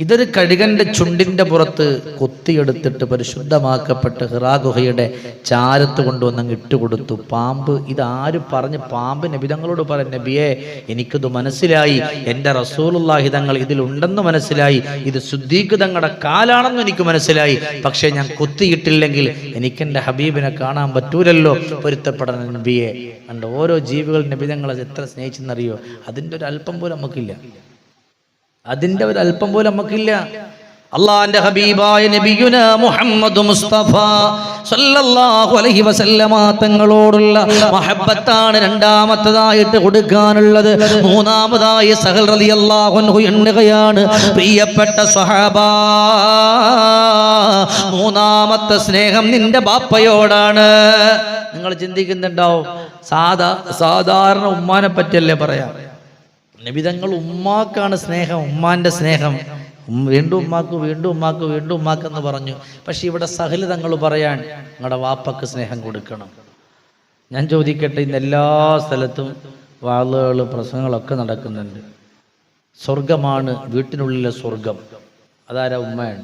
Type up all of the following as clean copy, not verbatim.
ഇതൊരു കഴുകന്റെ ചുണ്ടിന്റെ പുറത്ത് കൊത്തിയെടുത്തിട്ട് പരിശുദ്ധമാക്കപ്പെട്ട് ഹിറാ ഗുഹയുടെ ചാരത്ത് കൊണ്ടുവന്നങ്ങ് ഇട്ടുകൊടുത്തു. പാമ്പ് ഇതാര് പറഞ്ഞ് പാമ്പ് നബിതങ്ങളോട് പറഞ്ഞു, നബിയെ എനിക്കിത് മനസ്സിലായി, എൻ്റെ റസൂലുള്ളാഹി തങ്ങൾ ഇതിലുണ്ടെന്ന് മനസ്സിലായി, ഇത് സിദ്ദീഖ് തങ്ങളുടെ കാലാണെന്ന് എനിക്ക് മനസ്സിലായി, പക്ഷേ ഞാൻ കൊത്തിയിട്ടില്ലെങ്കിൽ എനിക്കെൻ്റെ ഹബീബിനെ കാണാൻ പറ്റൂലല്ലോ, പൊരുത്തപ്പെടണം നബിയെ. കണ്ട് ഓരോ ജീവികൾ നബിതങ്ങളെ എത്ര സ്നേഹിച്ചെന്നറിയോ? അതിൻ്റെ ഒരു അല്പം പോലും നമുക്കില്ല, അതിന്റെ ഒരു അല്പം പോലും നമുക്കില്ല. അള്ളാന്റെ ഹബീബായ നബിയുന മുഹമ്മദ് മുസ്തഫ സല്ലല്ലാഹു അലൈഹി വസല്ലമ തങ്ങളോടുള്ള മഹബ്ബത്താണ് രണ്ടാമത്തേതായിട്ട് കൊടുക്കാനുള്ളത്. മൂന്നാമതായി സഹൽ റളിയല്ലാഹു അൻഹു എണ്ണുകയാണ്, പ്രിയപ്പെട്ട സ്വഹാബ, മൂന്നാമത്തെ സ്നേഹം നിന്റെ ബാപ്പയോടാണ്. നിങ്ങൾ ചിന്തിക്കുന്നുണ്ടാവും, സാധാരണ ഉമ്മാനെ പറ്റിയല്ലേ പറയാം. നബിതങ്ങൾ ഉമ്മാക്കാണ് സ്നേഹം, ഉമ്മാന്റെ സ്നേഹം, വീണ്ടും ഉമ്മാക്ക്, വീണ്ടും ഉമ്മാക്ക്, വീണ്ടും ഉമ്മാക്കെന്ന് പറഞ്ഞു. പക്ഷെ ഇവിടെ സഹല് തങ്ങൾ പറയാൻ നിങ്ങളുടെ വാപ്പക്ക് സ്നേഹം കൊടുക്കണം. ഞാൻ ചോദിക്കട്ടെ, ഇന്ന് എല്ലാ സ്ഥലത്തും വാളുകൾ പ്രസംഗങ്ങളൊക്കെ നടക്കുന്നുണ്ട്. സ്വർഗമാണ് വീട്ടിനുള്ളിലെ സ്വർഗം, അതാരാ? ഉമ്മയാണ്.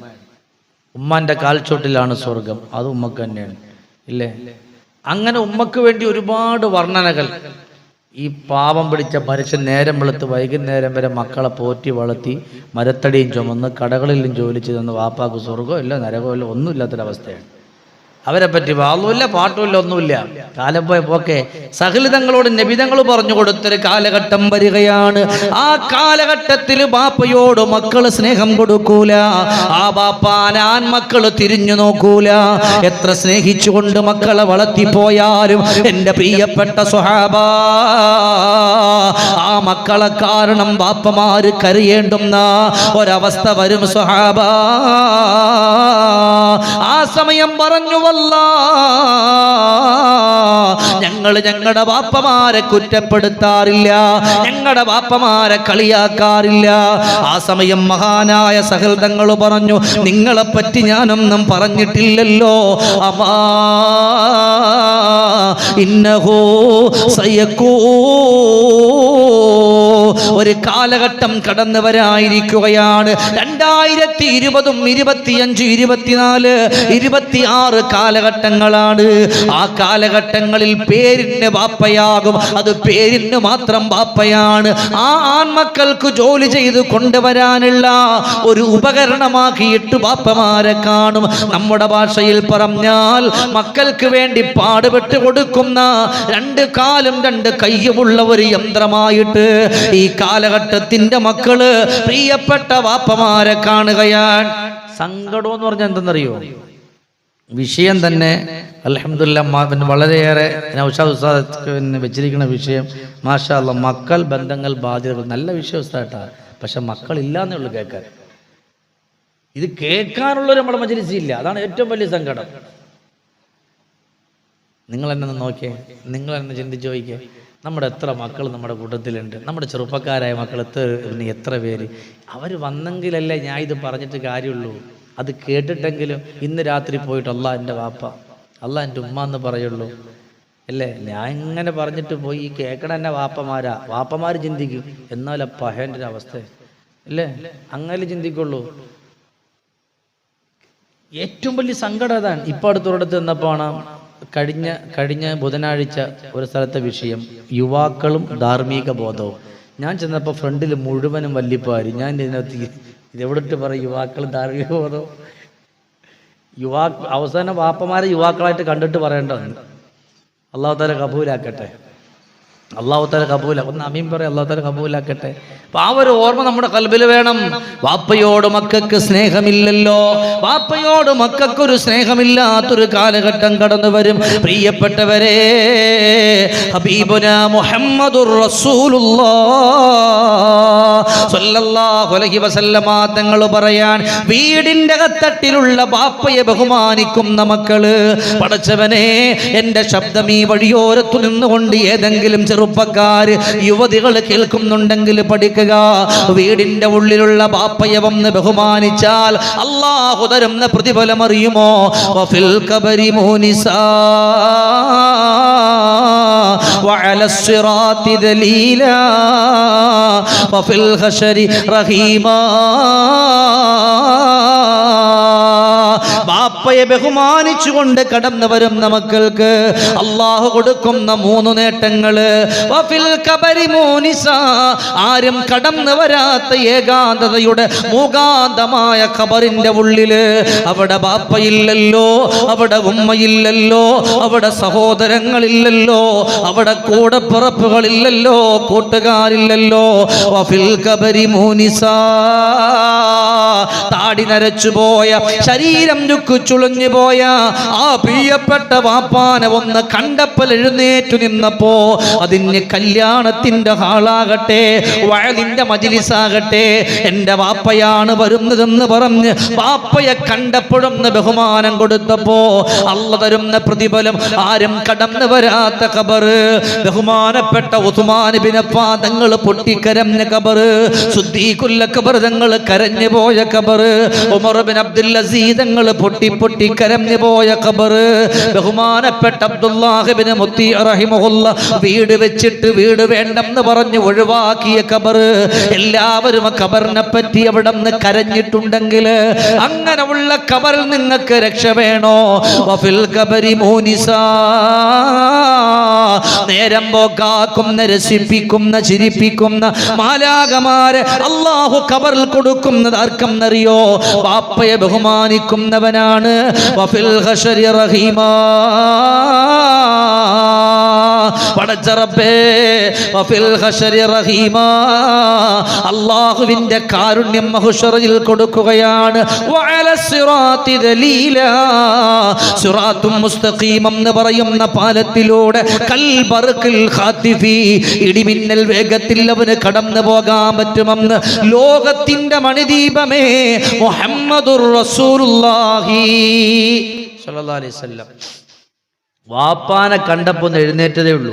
ഉമ്മാന്റെ കാൽച്ചോട്ടിലാണ് സ്വർഗം, അത് ഉമ്മക്ക് തന്നെയാണ്, ഇല്ലേ? അങ്ങനെ ഉമ്മക്ക് വേണ്ടി ഒരുപാട് വർണ്ണനകൾ. ഈ പാവം പിടിച്ച മനുഷ്യൻ നേരം വെളുത്ത് വൈകുന്നേരം വരെ മക്കളെ പോറ്റി വളർത്തി മരത്തടിയും ചുമന്ന് കടകളിലും ജോലി ചെയ്തെന്ന് വാപ്പാക്ക് സ്വർഗവും ഇല്ല നരകവും ഇല്ല, ഒന്നും ഇല്ലാത്തൊരവസ്ഥയാണ്. അവരെ പറ്റി വാളുമില്ല, പാട്ടുമില്ല, ഒന്നുമില്ല. കാലം പോയ പോക്കെ സഹലിതങ്ങളോട് നബിതങ്ങൾ പറഞ്ഞു കൊടുത്തൊരു കാലഘട്ടം വരികയാണ്. ആ കാലഘട്ടത്തിൽ ബാപ്പയോട് മക്കള് സ്നേഹം കൊടുക്കൂല, ആ ബാപ്പാനാൻ മക്കള് തിരിഞ്ഞു നോക്കൂല. എത്ര സ്നേഹിച്ചുകൊണ്ട് മക്കളെ വളർത്തിപ്പോയാലും എൻ്റെ പ്രിയപ്പെട്ട സ്വഹാബ, ആ മക്കളെ കാരണം ബാപ്പമാര് കരയേണ്ടുന്ന ഒരവസ്ഥ വരും സ്വഹാബ. ആ സമയം പറഞ്ഞു, ഞങ്ങളുടെ ബാപ്പമാരെ കുറ്റപ്പെടുത്താറില്ല, ഞങ്ങളുടെ ബാപ്പമാരെ കളിയാക്കാറില്ല. ആ സമയം മഹാനായ സഹൽ തങ്ങൾ പറഞ്ഞു, നിങ്ങളെപ്പറ്റി ഞാനൊന്നും പറഞ്ഞിട്ടില്ലല്ലോ. അമാ ഇന്നഹു സയകൂ, ഒരു കാലഘട്ടം കടന്നു വരാനിരിക്കുകയാണ്. 2020, 25, 24, 26 കാലഘട്ടങ്ങളാണ്. ആ കാലഘട്ടങ്ങളിൽ പേരിന് ബാപ്പയാകും, അത് പേരിന് മാത്രം ബാപ്പയാണ്. ആ ആൺമക്കൾക്ക് ജോലി ചെയ്ത് കൊണ്ടുവരാനുള്ള ഒരു ഉപകരണമാക്കിയിട്ട് ബാപ്പമാരെ കാണും. നമ്മുടെ ഭാഷയിൽ പറഞ്ഞാൽ മക്കൾക്ക് വേണ്ടി പാടുപെട്ട് കൊടുക്കുന്ന 2 കാലും 2 കൈയുമുള്ള ഒരു യന്ത്രമായിട്ട് ഈ കാലഘട്ടത്തിന്റെ മക്കള് പ്രിയപ്പെട്ട ബാപ്പമാരെ കാണുകയാണ്. സങ്കടം എന്ന് പറഞ്ഞാൽ എന്തെന്നറിയോ? വിഷയം തന്നെ അൽഹംദുലില്ലാഹ് വളരെയേറെ നൗഷാദ് ഉസ്താദ് വെച്ചിരിക്കുന്ന വിഷയം മാഷാ അല്ലാഹ്, മക്കൾ, ബന്ധങ്ങൾ, ബാധ്യതകൾ. നല്ല വിഷയം ഉസ്താദാ, പക്ഷെ മക്കളില്ലാന്നേ ഉള്ളൂ കേൾക്കാൻ. ഇത് കേൾക്കാനുള്ളൊരു നമ്മുടെ മജ്‌ലിസില്ല, അതാണ് ഏറ്റവും വലിയ സങ്കടം. നിങ്ങൾ എന്നെ നോക്കിയേ, നിങ്ങൾ എന്നെ ചിന്തിച്ച് നോക്കിയേ, നമ്മുടെ എത്ര മക്കൾ നമ്മുടെ കൂട്ടത്തിലുണ്ട്, നമ്മുടെ ചെറുപ്പക്കാരായ മക്കൾ എത്ര പേര്. അവർ വന്നെങ്കിലല്ലേ ഞാൻ ഇത് പറഞ്ഞിട്ട് കാര്യമുള്ളൂ. അത് കേട്ടിട്ടെങ്കിലും ഇന്ന് രാത്രി പോയിട്ട് അല്ലാ എൻ്റെ വാപ്പ, അല്ലാ എൻ്റെ ഉമ്മ എന്ന് പറയുള്ളൂ, അല്ലേ? ഞാൻ ഇങ്ങനെ പറഞ്ഞിട്ട് പോയി ഈ കേൾക്കണ എന്നെ വാപ്പമാര് ചിന്തിക്കും, എന്നാലും പഹേൻ്റെ ഒരു അവസ്ഥ, അല്ലേ? അങ്ങനെ ചിന്തിക്കുള്ളൂ. ഏറ്റവും വലിയ സങ്കടം അതാണ്. ഇപ്പം അടുത്തൊരിടത്ത് നിന്നപ്പോഴാണ് കഴിഞ്ഞ ബുധനാഴ്ച ഒരു സ്ഥലത്തെ വിഷയം യുവാക്കളും ധാർമ്മിക ബോധവും. ഞാൻ ചെന്നപ്പോൾ ഫ്രണ്ടിൽ മുഴുവനും വല്ലിപ്പാര്. ഞാൻ ഇതിനകത്ത് ഇതെവിടിട്ട് പറയും യുവാക്കളും ധാർമ്മിക ബോധവും? അവസാനം വാപ്പമാരെ യുവാക്കളായിട്ട് കണ്ടിട്ട് പറയേണ്ടതെന്ന്. അല്ലാഹു തആല കബൂലാക്കട്ടെ, അല്ലാഹു തആല ഒന്ന് അമീൻ പറയും, അല്ലാഹു തആല കബൂലാക്കട്ടെ. അപ്പൊ ആ ഒരു ഓർമ്മ നമ്മുടെ ഖൽബിൽ വേണം. വാപ്പയോട് മക്കൾക്ക് സ്നേഹമില്ലല്ലോ, വാപ്പയോട് മക്കൾക്കൊരു സ്നേഹമില്ലാത്തൊരു കാലഘട്ടം കടന്നു വരും. പ്രിയപ്പെട്ടവരെ, ഹബീബുനാ മുഹമ്മദുർ റസൂലുള്ളാഹ് സ്വല്ലല്ലാഹു അലൈഹി വസല്ലമ തങ്ങൾ പറയാൻ, വീടിന്റെ അകത്തട്ടിലുള്ള ബാപ്പയെ ബഹുമാനിക്കുന്ന മക്കള്, പടച്ചവനെ എൻ്റെ ശബ്ദം ഈ വഴിയോരത്തു നിന്നുകൊണ്ട് ഏതെങ്കിലും ചെറുപ്പക്കാര് യുവതികൾ കേൾക്കുന്നുണ്ടെങ്കിൽ പഠിക്കുക. വീടിന്റെ ഉള്ളിലുള്ള ബാപ്പയെ വന്ന് ബഹുമാനിച്ചാൽ അല്ലാഹു തരുന്ന പ്രതിഫലം അറിയുമോ? വഫിൽ ഖബരി മൂനിസാ വഅല സിറാത്തി ദലീലാ വഫിൽ ഹശരി റഹീമാ. ബാപ്പയെ ബഹുമാനിച്ചുകൊണ്ട് കടന്നു വരുന്ന മക്കൾക്ക് അല്ലാഹു കൊടുക്കുന്ന 3 നേട്ടങ്ങള്. വഫിൽ ഖബരി മൂനിസാ, ആരും കടന്നു വരാത്ത ഏകാന്തതയുടെ മൂകാന്തമായ ഖബറിന്റെ ഉള്ളില് അവിടെ ബാപ്പയില്ലല്ലോ, അവിടെ ഉമ്മയില്ലല്ലോ, അവിടെ സഹോദരങ്ങളില്ലല്ലോ, അവിടെ കൂടപ്പിറപ്പുകളില്ലല്ലോ, കൂട്ടുകാരില്ലല്ലോ. വഫിൽ ഖബരി മൂനിസാ, താടി നരച്ചു പോയ, ശരീരം ചുളഞ്ഞു പോയ ആ പ്രിയപ്പെട്ട വാപ്പാനെ ഒന്ന് കണ്ടപ്പോൾ എഴുന്നേറ്റു നിന്നപ്പോ അതിന് കല്യാണത്തിന്റെ ഹാളാകട്ടെ, വയലിന്റെ മജ്ലിസാകട്ടെ, എന്റെ വാപ്പയാണ് വരുന്നതെന്ന് പറഞ്ഞ് വാപ്പയെ കണ്ടപ്പോഴും ബഹുമാനം കൊടുത്തപ്പോ അള്ള തരുന്ന പ്രതിഫലം ആരും കടന്നു വരാത്ത ഖബറ്. ബഹുമാനപ്പെട്ട ഉസ്മാൻ ബിൻ അഫ്ഫാൻ തങ്ങൾ പൊട്ടിക്കരഞ്ഞ ഖബറ്, സുദ്ദീഖുൽ അക്ബർ തങ്ങൾ കരഞ്ഞു പോയ ഖബറ്, ഉമർ ബിൻ അബ്ദുൽ അസീസ് തങ്ങൾ പൊട്ടി കരഞ്ഞു പോയ ഖബറ്, ബഹുമാനപ്പെട്ട അബ്ദുല്ലാഹ് ഇബ്നു മുത്തി റഹിമഹുല്ലാ വീട് വെച്ചിട്ട് വീട് വേണ്ടെന്ന് പറഞ്ഞ് ഒഴിവാക്കിയ ഖബറ്. എല്ലാവരും ഖബറിനെ പറ്റി അവിടെ നിന്ന് കരഞ്ഞിട്ടുണ്ടെങ്കിൽ അങ്ങനെയുള്ള ഖബറിൽ നിങ്ങൾക്ക് രക്ഷ വേണോ? വഫിൽ ഖബരി മൂനിസാ, നേരം പോക്കാക്കുന്ന, രസിപ്പിക്കുന്ന, ചിരിപ്പിക്കുന്ന മാലാഖമാരെ അല്ലാഹു ഖബറിൽ കൊടുക്കുന്നത് ആർക്കെന്നറിയോ? ബാപ്പയെ ബഹുമാനിക്കുന്നവനാണ്. വഫിൽ ഹശരി റഹീമാ, പടച്ച റബ്ബേ വഫിൽ ഹശരി റഹീമാ, അല്ലാഹുവിന്റെ കാരുണ്യം മഹ്ശറിൽ കൊടുക്കുകയാണ്. വഅല സിറാത്തി ദലീലാ, സിറാത്തും മുസ്തഖീം എന്ന് പറയുന്ന പാലത്തിലൂടെ കൽബർഖിൽ ഖാതിഫി, ഇടിമിന്നൽ വേഗത്തിൽ അവന് കടന്നു പോകാൻ പറ്റുമെന്ന് ലോകത്തിന്റെ മണിദീപമേ മുഹമ്മദുർ റസൂലുള്ളാഹി സ്വല്ലല്ലാഹു അലൈഹി വസല്ലം. വാപ്പാനെ കണ്ടപ്പോൾ എഴുന്നേറ്റതേ ഉള്ളൂ.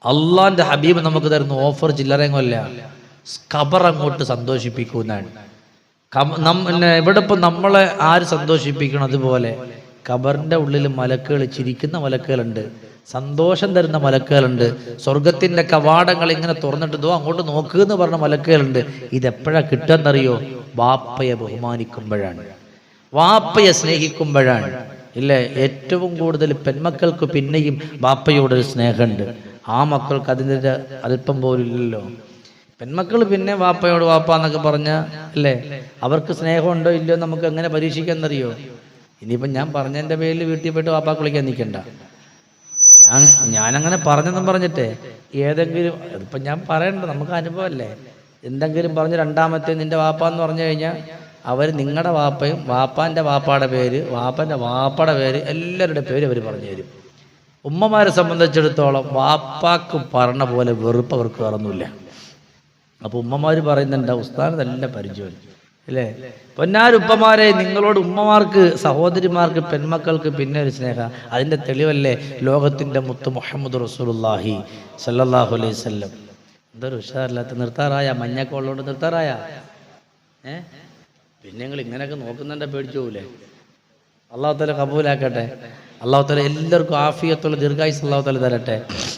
അള്ളാന്റെ ഹബീബ് നമുക്ക് തരുന്ന ഓഫർ ചില്ലറയൊന്നുമല്ല, ഖബർ അങ്ങോട്ട് സന്തോഷിപ്പിക്കുന്നതാണ്. ഇവിടെ ഇപ്പം നമ്മളെ ആര് സന്തോഷിപ്പിക്കണം? അതുപോലെ ഖബറിന്റെ ഉള്ളിൽ മലക്കുകൾ, ചിരിക്കുന്ന മലക്കുകളുണ്ട്, സന്തോഷം തരുന്ന മലക്കുകളുണ്ട്, സ്വർഗത്തിന്റെ കവാടങ്ങൾ ഇങ്ങനെ തുറന്നിട്ട് ദോ അങ്ങോട്ട് നോക്കുന്ന് പറഞ്ഞ മലക്കുകളുണ്ട്. ഇതെപ്പോഴാ കിട്ടുമെന്നറിയോ? വാപ്പയെ ബഹുമാനിക്കുമ്പോഴാണ്, വാപ്പയെ സ്നേഹിക്കുമ്പോഴാണ്. ഇല്ലേ, ഏറ്റവും കൂടുതൽ പെൺമക്കൾക്ക് പിന്നെയും വാപ്പയോടൊരു സ്നേഹമുണ്ട്. ആ മക്കൾക്ക് അതിൻ്റെ അല്പം പോലും ഇല്ലല്ലോ. പെൺമക്കൾ പിന്നെ വാപ്പയോട് വാപ്പ എന്നൊക്കെ പറഞ്ഞ അല്ലേ, അവർക്ക് സ്നേഹമുണ്ടോ ഇല്ലയോ നമുക്ക് എങ്ങനെ പരീക്ഷിക്കാന്നറിയോ? ഇനിയിപ്പം ഞാൻ പറഞ്ഞതിൻ്റെ പേരിൽ വീട്ടിൽ പോയിട്ട് വാപ്പാക്ക് വിളിക്കാൻ നിൽക്കണ്ട. ഞാനങ്ങനെ പറഞ്ഞെന്നും പറഞ്ഞിട്ടേ ഏതെങ്കിലും, ഇപ്പം ഞാൻ പറയണ്ട, നമുക്ക് അനുഭവമല്ലേ, എന്തെങ്കിലും പറഞ്ഞ് രണ്ടാമത്തെ നിന്റെ വാപ്പ എന്ന് പറഞ്ഞു കഴിഞ്ഞാൽ അവർ നിങ്ങളുടെ വാപ്പയും വാപ്പാൻ്റെ വാപ്പാടെ പേര്, വാപ്പൻ്റെ വാപ്പയുടെ പേര്, എല്ലാവരുടെ പേര് അവർ പറഞ്ഞു തരും. ഉമ്മമാരെ സംബന്ധിച്ചിടത്തോളം വാപ്പാക്ക് പറഞ്ഞ പോലെ വെറുപ്പ് അവർക്ക് വേറൊന്നുമില്ല. അപ്പോൾ ഉമ്മമാർ പറയുന്നുണ്ട് ഉസ്താദ് നല്ല പരിചയം അല്ലേ. പൊന്നാരുപ്പമാരെ, നിങ്ങളോട് ഉമ്മമാർക്ക്, സഹോദരിമാർക്ക്, പെൺമക്കൾക്ക് പിന്നെ ഒരു സ്നേഹം. അതിൻ്റെ തെളിവല്ലേ ലോകത്തിൻ്റെ മുത്ത് മുഹമ്മദ് റസൂലുള്ളാഹി സല്ലല്ലാഹു അലൈഹി വസല്ലം. എന്തൊരു ഉഷാറില്ലാത്ത, നിർത്താറായ മഞ്ഞക്കോളോട് നിർത്താറായ പിന്നെ നിങ്ങൾ ഇങ്ങനെയൊക്കെ നോക്കുന്നുണ്ടെ പേടിച്ചു പോകൂലേ? അല്ലാഹു തആല കബൂലാക്കട്ടെ. അല്ലാഹു തആല എല്ലാവർക്കും ആഫിയത്തുള്ള ദീർഘായുസ്സ് അല്ലാഹു തആല തരട്ടെ.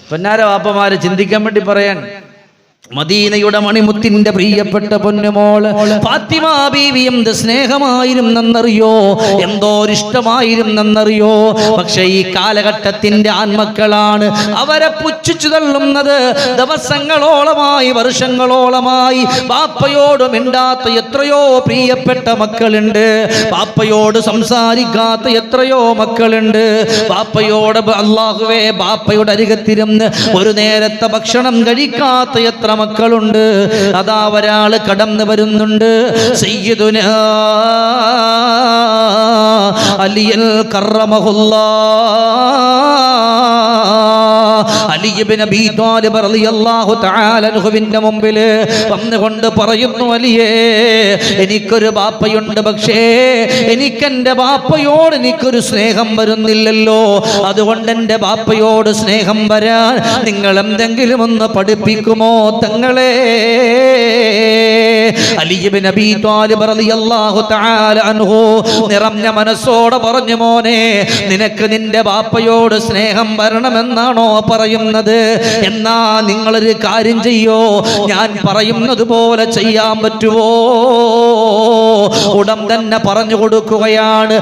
പൊന്നാര വാപ്പമാരെ ചിന്തിക്കാൻ വേണ്ടി പറയാൻ, മദീനയുടെ മണിമുത്തിന്റെ പ്രിയപ്പെട്ട പൊന്നുമോള് ഫാത്തിമ ബീവി എന്ത് സ്നേഹമായിരുന്നെന്നറിയോ, എന്തോരിഷ്ടമായിരുന്നെന്നറിയോ. പക്ഷെ ഈ കാലഘട്ടത്തിന്റെ ആൺമക്കളാണ് അവരെ പുച്ഛിച്ചു തള്ളുന്നത്. ദിവസങ്ങളോളമായി, വർഷങ്ങളോളമായി ബാപ്പയോട് മിണ്ടാത്ത എത്രയോ പ്രിയപ്പെട്ട മക്കളുണ്ട്, ബാപ്പയോട് സംസാരിക്കാത്ത എത്രയോ മക്കളുണ്ട്, ബാപ്പയോട് അല്ലാഹുവേ ബാപ്പയുടെ അരികത്തിരുന്ന് ഒരു നേരത്തെ ഭക്ഷണം കഴിക്കാത്ത എത്ര മക്കളുണ്ട്. അതാ ഒരാള് കടന്നു വരുന്നുണ്ട്, സയ്യിദുനാ അലിയൽ കറമഹുല്ലാഹ്. അലി ഇബ്നു അബീ ത്വാലിബ് റളിയല്ലാഹു തആല അൻഹുവിന്റെ മുമ്പിൽ വന്നുകൊണ്ട് പറയുന്നു, അലിയേ, എനിക്കൊരു ബാപ്പയുണ്ട്, പക്ഷേ എനിക്കെന്റെ ബാപ്പയോട് എനിക്കൊരു സ്നേഹം വരുന്നില്ലല്ലോ. അതുകൊണ്ട് എൻ്റെ ബാപ്പയോട് സ്നേഹം വരാൻ നിങ്ങൾ എന്തെങ്കിലും ഒന്ന് പഠിപ്പിക്കുമോ തങ്ങളെ? അലി ഇബ്നു അബീ ത്വാലിബ് റളിയല്ലാഹു തആല അൻഹു നിറഞ്ഞ മനസ്സോടെ പറഞ്ഞു, മോനെ, നിനക്ക് നിന്റെ ബാപ്പയോട് സ്നേഹം വരണമെന്നാണോ പറയുന്നത്? എന്നാ നിങ്ങളൊരു കാര്യം ചെയ്യോ, ഞാൻ പറയുന്നത് പോലെ ചെയ്യാൻ പറ്റുമോ? ഉടൻ തന്നെ പറഞ്ഞു കൊടുക്കുകയാണ്,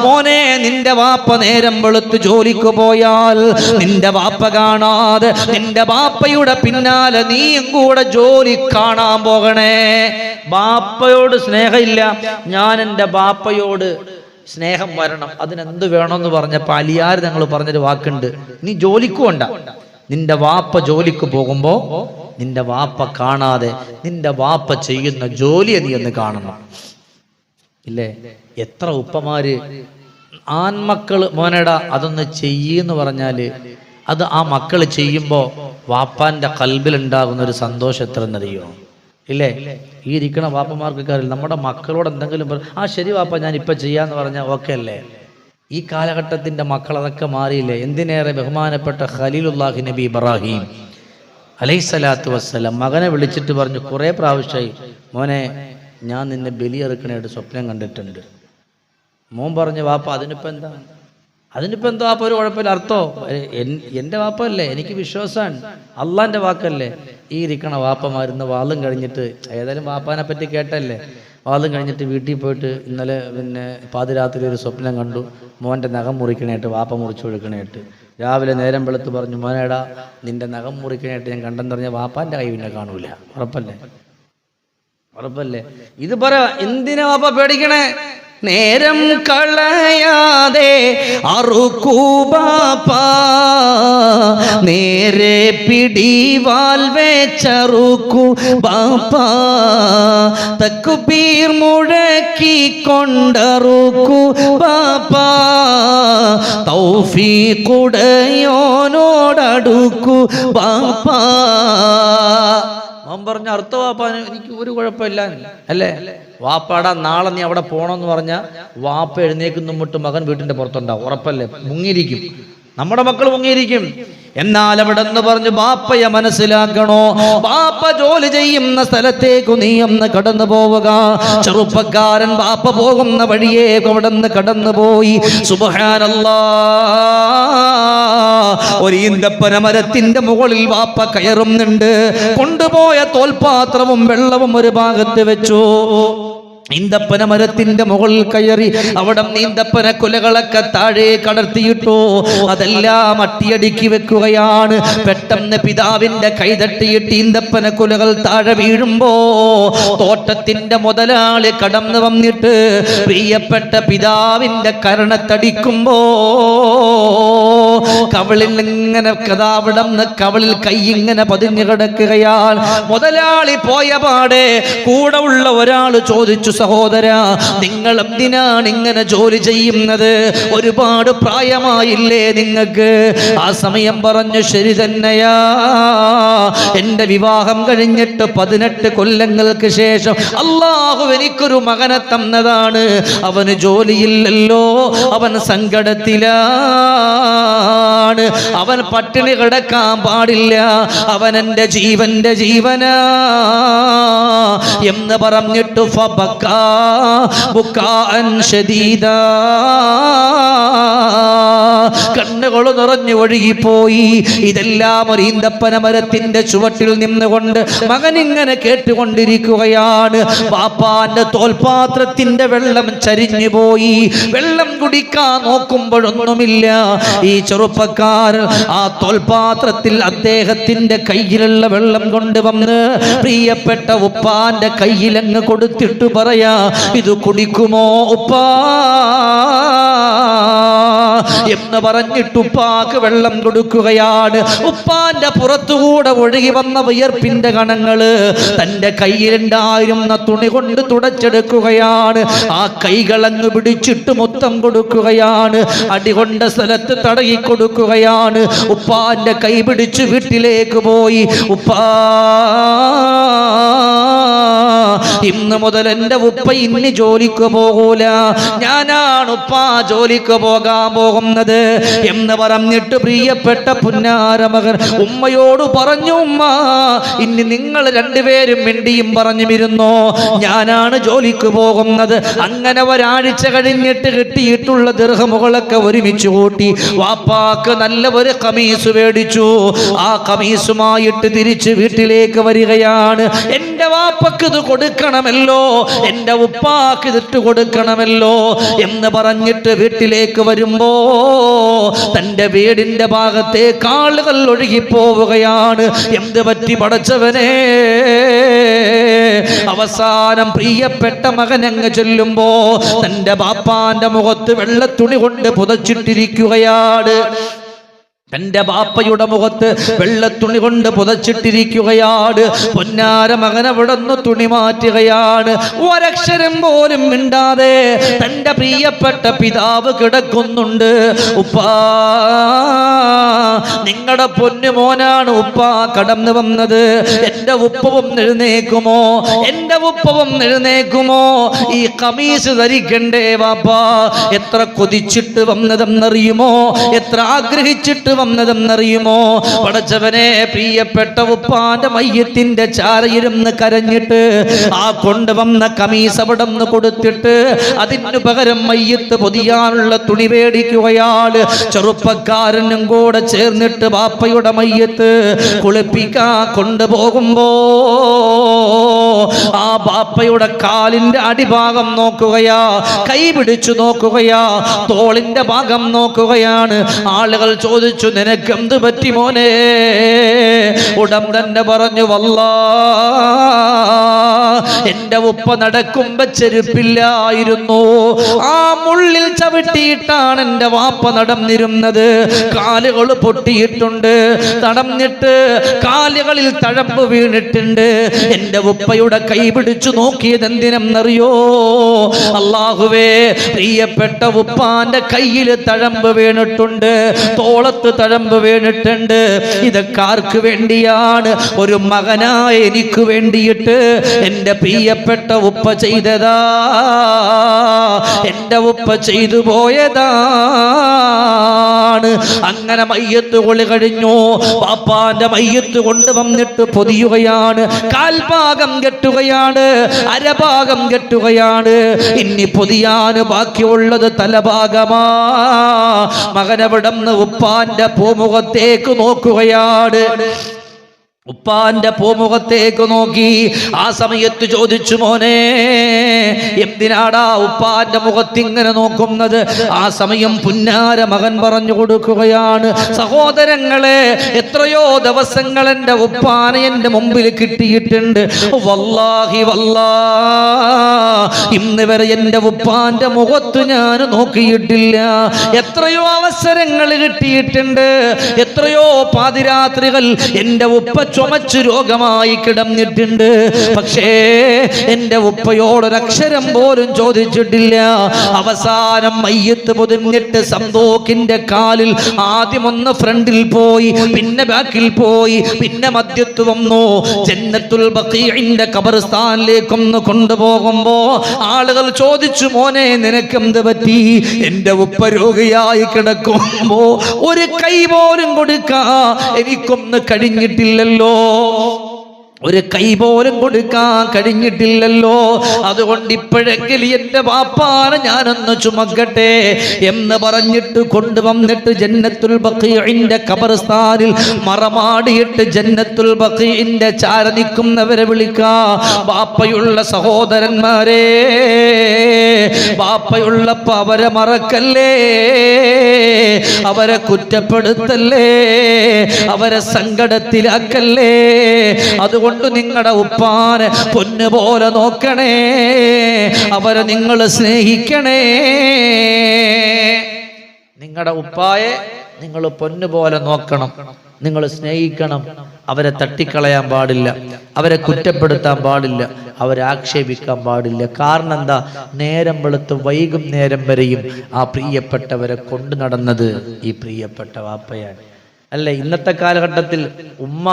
മോനെ, നിന്റെ വാപ്പ നേരം വെളുത്ത് ജോലിക്ക് പോയാൽ നിന്റെ വാപ്പ കാണാതെ നിന്റെ ബാപ്പയുടെ പിന്നാലെ നീയും കൂടെ ജോലി കാണാൻ പോകണേ. ബാപ്പയോട് സ്നേഹമില്ല, ഞാൻ എൻ്റെ ബാപ്പയോട് സ്നേഹം വരണം, അതിനെന്ത് വേണമെന്ന് പറഞ്ഞപ്പോൾ അലിയാർ ഞങ്ങൾ പറഞ്ഞൊരു വാക്കുണ്ട്, നീ ജോലിക്ക് പോണ്ട, നിന്റെ വാപ്പ ജോലിക്ക് പോകുമ്പോ നിന്റെ വാപ്പ കാണാതെ നിന്റെ വാപ്പ ചെയ്യുന്ന ജോലിയെ നീ ഒന്ന് കാണണം. ഇല്ലേ? എത്ര ഉപ്പമാര് ആൺമക്കള് മോനേടാ അതൊന്ന് ചെയ്യെന്ന് പറഞ്ഞാല് അത് ആ മക്കൾ ചെയ്യുമ്പോൾ വാപ്പാന്റെ കൽബിലുണ്ടാകുന്ന ഒരു സന്തോഷം എത്ര എന്നറിയോ? ഇല്ലേ? ഈ ഇരിക്കണ വാപ്പമാർക്കൊക്കെ അറിയില്ല, നമ്മുടെ മക്കളോട് എന്തെങ്കിലും ആ ശരി വാപ്പ ഞാൻ ഇപ്പം ചെയ്യാന്ന് പറഞ്ഞാൽ ഓക്കെ അല്ലേ? ഈ കാലഘട്ടത്തിൻ്റെ മക്കൾ അതൊക്കെ മാറിയില്ലേ? എന്തിനേറെ ബഹുമാനപ്പെട്ട ഖലീലുല്ലാഹി നബി ഇബ്രാഹിം അലൈഹിസ്സലാത്തു വസ്സലാം മകനെ വിളിച്ചിട്ട് പറഞ്ഞു, കുറേ പ്രാവശ്യമായി മോനെ, ഞാൻ നിന്നെ ബലിയെറുക്കണായിട്ട് സ്വപ്നം കണ്ടിട്ടുണ്ട്. മോൻ പറഞ്ഞു, വാപ്പ അതിനിപ്പോൾ എന്താ വാപ്പ, ഒരു കുഴപ്പമില്ല, അർത്ഥോ എൻ്റെ വാപ്പല്ലേ, എനിക്ക് വിശ്വാസമാണ്, അള്ളാൻ്റെ വാക്കല്ലേ. ഈ ഇരിക്കണ വാപ്പമാരുന്ന് വാളും കഴിഞ്ഞിട്ട്, ഏതായാലും വാപ്പാനെ പറ്റി കേട്ടല്ലേ, വാളും കഴിഞ്ഞിട്ട് വീട്ടിൽ പോയിട്ട് ഇന്നലെ പിന്നെ പാതിരാത്രി ഒരു സ്വപ്നം കണ്ടു, മോൻ്റെ നഖം മുറിക്കണായിട്ട് വാപ്പ മുറിച്ചു കൊടുക്കണായിട്ട്. രാവിലെ നേരം വെളുത്ത് പറഞ്ഞു, മോനേടാ നിന്റെ നഖം മുറിക്കണായിട്ട് ഞാൻ കണ്ടെന്ന് പറഞ്ഞാൽ വാപ്പാൻ്റെ കൈ പിന്നെ കാണൂല. ഉറപ്പല്ലേ? ഇത് പറ, എന്തിനാ വാപ്പ പേടിക്കണേ? നേരം കളയാതെ അറുക്കൂ ബാപ്പാ, നേരെ പിടിവാൽ വെച്ചറുക്കൂ ബാപ്പാ, തക്ബീർ മുഴക്കി കൊണ്ടറുക്കൂ ബാപ്പാ, തൗഫീഖുടയോനോടടുക്കൂ ബാപ്പാ. അവൻ പറഞ്ഞ അർത്ഥ വാപ്പാന് എനിക്ക് ഒരു കുഴപ്പമില്ല അല്ലേ? വാപ്പാടാ നാളെ നീ അവിടെ പോണമെന്ന് പറഞ്ഞാൽ വാപ്പ എഴുന്നേക്കും മുട്ട് മകൻ വീട്ടിന്റെ പുറത്തുണ്ടാവും. ഉറപ്പല്ലേ? മുങ്ങിയിരിക്കും, നമ്മുടെ മക്കൾ മുങ്ങിയിരിക്കും. എന്നാൽ അവിടെ നിന്ന് പറഞ്ഞു, ബാപ്പയെ മനസ്സിലാക്കണോ, ബാപ്പ ജോലി ചെയ്യുന്ന സ്ഥലത്തേക്ക് നീ ഒന്ന് കടന്നു പോവുക. ചെറുപ്പക്കാരൻ ബാപ്പ പോകുന്ന വഴിയേക്ക് അവിടെ നിന്ന് കടന്നു പോയി. സുബ്ഹാനല്ലാഹ്, ഒരു ഈന്തപ്പന മരത്തിന്റെ മുകളിൽ വാപ്പ കയറുന്നുണ്ട്. കൊണ്ടുപോയ തോൽപാത്രവും വെള്ളവും ഒരു ഭാഗത്ത് വെച്ചു. ഈന്തപ്പന മരത്തിന്റെ മുകളിൽ കയറി അവിടെ ഈന്തപ്പന കുലകളൊക്കെ താഴെ കടർത്തിയിട്ടു. അതെല്ലാം അട്ടിയടുക്കി വെക്കുകയാണ്. പെട്ടെന്ന് പിതാവിന്റെ കൈ തട്ടിയിട്ട് ഈന്തപ്പന കുലകൾ താഴെ വീഴുമ്പോ തോട്ടത്തിന്റെ മുതലാളി കടന്നു വന്നിട്ട് പ്രിയപ്പെട്ട പിതാവിന്റെ കരണത്തടിക്കുമ്പോ കവളിൽ ഇങ്ങനെ കഥാവിടന്ന് കവളിൽ കൈ ഇങ്ങനെ പതിഞ്ഞു കിടക്കുകയാണ്. മുതലാളി പോയ പാടെ കൂടെ ഉള്ള ഒരാൾ ചോദിച്ചു, സഹോദര, നിങ്ങൾ എന്തിനാണ് ഇങ്ങനെ ജോലി ചെയ്യുന്നത്? ഒരുപാട് പ്രായമായില്ലേ നിങ്ങൾക്ക്? ആ സമയം പറഞ്ഞു, ശരി തന്നെയാ, എന്റെ വിവാഹം കഴിഞ്ഞിട്ട് 18 കൊല്ലങ്ങൾക്ക് ശേഷം അല്ലാഹു എനിക്കൊരു മകനെ തന്നതാണ്. അവന് ജോലിയില്ലല്ലോ, അവൻ സങ്കടത്തിലാണ്, അവൻ പട്ടിണി കിടക്കാൻ പാടില്ല, അവൻ എൻ്റെ ജീവന്റെ ജീവനാ എന്ന് പറഞ്ഞിട്ട് കണ്ണുകൾ നിറഞ്ഞു ഒഴുകിപ്പോയി. ഇതെല്ലാം ഒരു ഈന്തപ്പന മരത്തിന്റെ ചുവട്ടിൽ നിന്നുകൊണ്ട് മകൻ ഇങ്ങനെ കേട്ടുകൊണ്ടിരിക്കുകയാണ്. ബാപ്പാന്റെ തോൽപാത്രത്തിന്റെ വെള്ളം ചരിഞ്ഞു പോയി. വെള്ളം കുടിക്കാൻ നോക്കുമ്പോഴൊന്നുമില്ല. ഈ ചെറുപ്പക്കാരൻ ആ തോൽപാത്രത്തിൽ അദ്ദേഹത്തിന്റെ കയ്യിലുള്ള വെള്ളം കൊണ്ടുവന്ന് പ്രിയപ്പെട്ട ഉപ്പാന്റെ കയ്യിലങ്ങ് കൊടുത്തിട്ട് പറയും, ചോദിക്കുകയാ, ഇത് കുടിക്കുമോ ഉപ്പാ എന്ന് പറഞ്ഞിട്ട് ഉപ്പാക്ക് വെള്ളം കൊടുക്കുകയാണ്. ഉപ്പാന്റെ പുറത്തുകൂടെ ഒഴുകി വന്ന വിയർപ്പിന്റെ കണങ്ങള് തന്റെ കയ്യിലുണ്ടായിരുന്ന തുണി കൊണ്ട് തുടച്ചെടുക്കുകയാണ്. ആ കൈകളങ്ങ് പിടിച്ചിട്ട് മൊത്തം കൊടുക്കുകയാണ്. അടികൊണ്ട സ്ഥലത്ത് തടയി കൊടുക്കുകയാണ്. ഉപ്പാന്റെ കൈ പിടിച്ച് വീട്ടിലേക്ക് പോയി. ഉപ്പാ, ഇന്ന് മുതൽ എന്റെ ഉപ്പ ഇനി ജോലിക്ക് പോകൂല, ഞാനാണ് ഉപ്പ ജോലിക്ക് പോകാൻ പോകുന്നത് എന്ന് പറഞ്ഞിട്ട് പ്രിയപ്പെട്ട പുന്നാരമകൻ ഉമ്മയോട് പറഞ്ഞു, ഉമ്മ ഇനി നിങ്ങൾ രണ്ടുപേരും മിണ്ടിയും പറഞ്ഞുമിരുന്നോ, ഞാനാണ് ജോലിക്ക് പോകുന്നത്. അങ്ങനെ ഒരാഴ്ച കഴിഞ്ഞിട്ട് കിട്ടിയിട്ടുള്ള ദിർഹമുകളൊക്കെ ഒരുമിച്ച് കൂട്ടി വാപ്പാക്ക് നല്ല ഒരു കമീസ് മേടിച്ചു. ആ കമീസുമായിട്ട് തിരിച്ച് വീട്ടിലേക്ക് വരികയാണ്. എന്റെ വാപ്പക്ക് ഇത് കൊടുക്കണമല്ലോ, എന്റെ ഉപ്പാക്ക് ഇതിട്ട് കൊടുക്കണമല്ലോ എന്ന് പറഞ്ഞിട്ട് വീട്ടിലേക്ക് വരുമ്പോ തന്റെ വീടിന്റെ ഭാഗത്തേക്ക് ആളുകൾ ഒഴുകിപ്പോവുകയാണ്. എന്ത് പറ്റി പടച്ചവനെ? അവസാനം പ്രിയപ്പെട്ട മകനങ്ങ് ചൊല്ലുമ്പോ തന്റെ ബാപ്പാന്റെ മുഖത്ത് വെള്ളത്തുണി കൊണ്ട് പുതച്ചിട്ടിരിക്കുകയാണ്. തന്റെ ബാപ്പയുടെ മുഖത്ത് വെള്ളത്തുണി കൊണ്ട് പുതച്ചിട്ടിരിക്കുകയാണ്. പൊന്നാര മകൻ അവിടെ നിന്ന് തുണി മാറ്റുകയാണ്. ഒരക്ഷരം പോലും മിണ്ടാതെ തന്റെ പ്രിയപ്പെട്ട പിതാവ് കിടക്കുന്നുണ്ട്. ഉപ്പാ, നിങ്ങളുടെ പൊന്നുമോനാണ് ഉപ്പാ കടന്നു വന്നത്, എന്റെ ഉപ്പവും എഴുന്നേക്കുമോ, എന്റെ ഉപ്പവും എഴുന്നേക്കുമോ? ഈ കമീസ് ധരിക്കണ്ടേ വാപ്പാ? എത്ര കൊതിച്ചിട്ട് വന്നതെന്നറിയുമോ, എത്ര ആഗ്രഹിച്ചിട്ട് വന്നതെന്നറിയുമോ? പടച്ചവനെ, പ്രിയപ്പെട്ട ഉപ്പാന്റെ മയ്യത്തിന്റെ ചാരയിരുന്ന് കരഞ്ഞിട്ട് ആ കൊണ്ടുവന്ന കമീസ് അവിടെ നിന്ന് കൊടുത്തിട്ട് അതിനു പകരം മയ്യത്ത് പൊതിയാനുള്ള തുണി മേടിക്കുകയാണ്. ചെറുപ്പക്കാരനും കൂടെ ചേർന്നിട്ട് ബാപ്പയുടെ മയ്യത്ത് കുളിപ്പിക്കാൻ കൊണ്ടുപോകുമ്പോ ആ ബാപ്പയുടെ കാലിന്റെ അടിഭാഗം നോക്കുകയാ, കൈ പിടിച്ചു നോക്കുകയാ, തോളിന്റെ ഭാഗം നോക്കുകയാണ്. ആളുകൾ ചോദിച്ചു, നിനക്കെന്ത് പറ്റി മോനെ? ഉടൻ തന്നെ പറഞ്ഞു, വല്ലാ എന്റെ ഉപ്പ നടക്കുമ്പോ ചെരുപ്പില്ലായിരുന്നു, ആ മുള്ളിൽ ചവിട്ടിയിട്ടാണ് എന്റെ വാപ്പ നടന്നിരുന്നത്. കാലുകൾ പൊട്ടിയിട്ടുണ്ട്, നടന്നിട്ട് കാലുകളിൽ തഴമ്പ് വീണിട്ടുണ്ട്. എന്റെ ഉപ്പയുടെ കൈ പിടിച്ചു നോക്കിയത് എന്തിനെന്നറിയോ? അല്ലാഹുവേ, പ്രിയപ്പെട്ട ഉപ്പാന്റെ കയ്യിൽ തഴമ്പ് വീണിട്ടുണ്ട്, തോളത്ത് തഴമ്പ് വീണിട്ടുണ്ട്. ഇതൊക്കെ ആർക്ക് വേണ്ടിയാണ്? ഒരു മകനായ എനിക്ക് വേണ്ടിയിട്ട് എന്റെ പ്രിയപ്പെട്ട ഉപ്പ ചെയ്തതാ, എന്റെ ഉപ്പ ചെയ്തു പോയതാണ്. അങ്ങനെ മയ്യത്ത് കൊളി കഴിഞ്ഞു. പാപ്പാന്റെ മയ്യത്ത് കൊണ്ടുവന്നിട്ട് പൊതിയുകയാണ്. കാൽഭാഗം കെട്ടുകയാണ്, അരഭാഗം കെട്ടുകയാണ്. ഇനി പൊതിയാന് ബാക്കിയുള്ളത് തലഭാഗമാ. മകനവിടന്ന് ഉപ്പാന്റെ പൂമുഖത്തേക്ക് നോക്കുകയാണ്. ഉപ്പാന്റെ പൂമുഖത്തേക്ക് നോക്കി ആ സമയത്ത് ചോദിച്ചു, മോനെ എന്തിനാടാ ഉപ്പാന്റെ മുഖത്തിങ്ങനെ നോക്കുന്നത്? ആ സമയം പുന്നാര മകൻ പറഞ്ഞു കൊടുക്കുകയാണ്, സഹോദരങ്ങളെ, എത്രയോ ദിവസങ്ങൾ എൻ്റെ ഉപ്പാനെ എൻ്റെ മുമ്പിൽ കിട്ടിയിട്ടുണ്ട്. വല്ലാഹി വല്ലാ, ഇന്ന് വരെ എൻ്റെ ഉപ്പാന്റെ മുഖത്ത് ഞാൻ നോക്കിയിട്ടില്ല. എത്രയോ അവസരങ്ങൾ കിട്ടിയിട്ടുണ്ട്, എത്രയോ പാതിരാത്രികൾ എൻ്റെ ഉപ്പ ചുമച്ച് രോഗമായി കിടന്നിട്ടുണ്ട്. പക്ഷേ എൻ്റെ ഉപ്പയോടൊരക്ഷരം പോലും ചോദിച്ചിട്ടില്ല. അവസാനം മയ്യത്ത് പൊതിഞ്ഞിട്ട് സന്തോക്കിന്റെ കാലിൽ ആദ്യം ഒന്ന് ഫ്രണ്ടിൽ പോയി, പിന്നെ ബാക്കിൽ പോയി, പിന്നെ മധ്യത്ത് വന്നു. ജന്നത്തുൽ ബഖീഇന്റെ ഖബർസ്ഥാനിലേക്കൊന്ന് കൊണ്ടുപോകുമ്പോ ആളുകൾ ചോദിച്ചു, മോനെ നിനക്കെന്ത് പറ്റി? എൻ്റെ ഉപ്പ രോഗിയായി കിടക്കുമ്പോ ഒരു കൈ പോലും കൊടുക്കാ എനിക്കൊന്ന് കഴിഞ്ഞിട്ടില്ലല്ലോ, ഒരു കൈ പോലും കൊടുക്കാൻ കഴിഞ്ഞിട്ടില്ലല്ലോ. അതുകൊണ്ട് ഇപ്പോഴെങ്കിലും എൻ്റെ ബാപ്പാനെ ഞാനൊന്ന് ചുമക്കട്ടെ എന്ന് പറഞ്ഞിട്ട് കൊണ്ടുവന്നിട്ട് ജന്നത്തുൽ ബഖീഇന്റെ ഖബർസ്ഥാനിൽ മറമാടിയിട്ട് ജന്നത്തുൽ ബഖീഇന്റെ ചാര നിൽക്കുന്നവരെ വിളിക്കാ. ബാപ്പയുള്ള സഹോദരന്മാരെ, ബാപ്പയുള്ളപ്പോ അവരെ മറക്കല്ലേ, അവരെ കുറ്റപ്പെടുത്തല്ലേ, അവരെ സങ്കടത്തിലാക്കല്ലേ. അതുകൊണ്ട് അതുകൊണ്ട് നിങ്ങളുടെ ഉപ്പാനെ പൊന്നുപോലെ നോക്കണേ, അവരെ നിങ്ങൾ സ്നേഹിക്കണേ. നിങ്ങളുടെ ഉപ്പായെ നിങ്ങൾ പൊന്നുപോലെ നോക്കണം, നിങ്ങൾ സ്നേഹിക്കണം. അവരെ തട്ടിക്കളയാൻ പാടില്ല, അവരെ കുറ്റപ്പെടുത്താൻ പാടില്ല, അവരെ ആക്ഷേപിക്കാൻ പാടില്ല. കാരണം എന്താ? നേരം വെളുത്ത് വൈകുന്നേരം വരെയും ആ പ്രിയപ്പെട്ടവരെ കൊണ്ടു നടന്നത് ഈ പ്രിയപ്പെട്ട വാപ്പയാണ്. അല്ലേ? ഇന്നത്തെ കാലഘട്ടത്തിൽ ഉമ്മ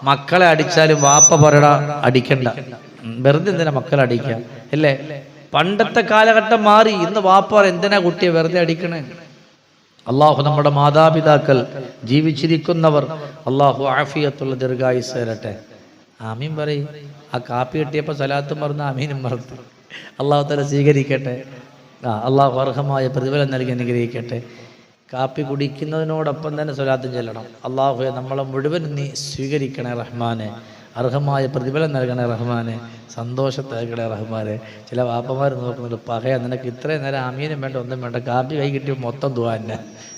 മക്കളെ അടിച്ചാലും വാപ്പ പറയടാ അടിക്കണ്ട, വെറുതെ എന്തിനാ മക്കളെ അടിക്കുക, അല്ലേ? പണ്ടത്തെ കാലഘട്ടം മാറി. ഇന്ന് വാപ്പ എന്തിനാ കുട്ടിയെ വെറുതെ അടിക്കണേ? അള്ളാഹു നമ്മുടെ മാതാപിതാക്കൾ ജീവിച്ചിരിക്കുന്നവർ അള്ളാഹു ആഫിയത്തുള്ള ദീർഘായുസ്സ് തരട്ടെ. ആമീൻ പറയും. ആ കാപ്പി കിട്ടിയപ്പോൾ സലാത്തും മറന്ന് ആമീനും മറന്നു. അള്ളാഹു തആല സ്വീകരിക്കട്ടെ. അള്ളാഹു അർഹമായ പ്രതിഫലം നൽകി അനുഗ്രഹിക്കട്ടെ. കാപ്പി കുടിക്കുന്നതിനോടൊപ്പം തന്നെ സ്വലാത്തും ചെല്ലണം. അള്ളാഹുവെ നമ്മളെ മുഴുവൻ നീ സ്വീകരിക്കണേ റഹ്മാനെ, അർഹമായ പ്രതിഫലം നൽകണേ റഹ്മാനെ, സന്തോഷത്തെ നൽകണേ റഹ്മാനെ. ചില വാപ്പമാർ നോക്കുന്നുണ്ട്, പകയാ നിനക്ക് ഇത്രയും നേരം ആമീനും വേണ്ട ഒന്നും വേണ്ട, കാപ്പി കൈ കിട്ടിയ മൊത്തം ദുആ തന്നെ,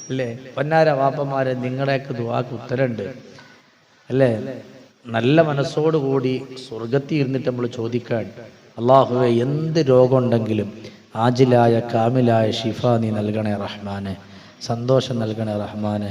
അല്ലേ? പൊന്നാര വാപ്പമാരെ, നിങ്ങളുടെയൊക്കെ ദുആക്ക് ഉത്തരമുണ്ട്, അല്ലേ? നല്ല മനസ്സോടുകൂടി സ്വർഗത്തിൽ ഇരുന്നിട്ട് നമ്മൾ ചോദിക്കാൻ, അള്ളാഹുവെ എന്ത് രോഗമുണ്ടെങ്കിലും ആജിലായ കാമിലായ ഷിഫ നീ നൽകണേ റഹ്മാനെ, സന്തോഷം നൽകണേ റഹ്മാനെ.